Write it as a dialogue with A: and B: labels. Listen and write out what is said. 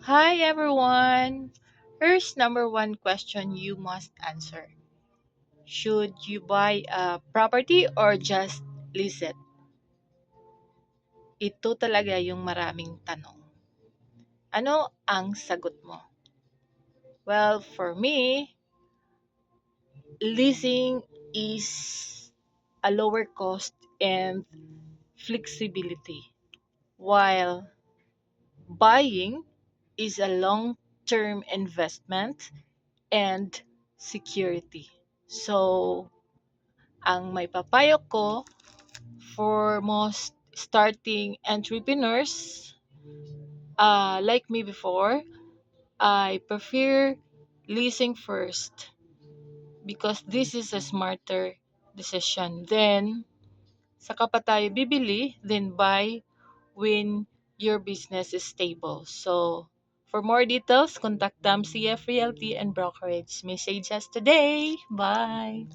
A: Hi everyone! Here's number one question you must answer. Should you buy a property or just lease it? Ito talaga yung maraming tanong. Ano ang sagot mo? Well, for me, leasing is a lower cost and flexibility, while buying is a long-term investment and security. So, ang may papayo ko for most starting entrepreneurs like me before, I prefer leasing first because this is a smarter decision. Then, saka pa tayo bibili, then buy when your business is stable. So, for more details, contact CF Realty and Brokerage. Message us today. Bye!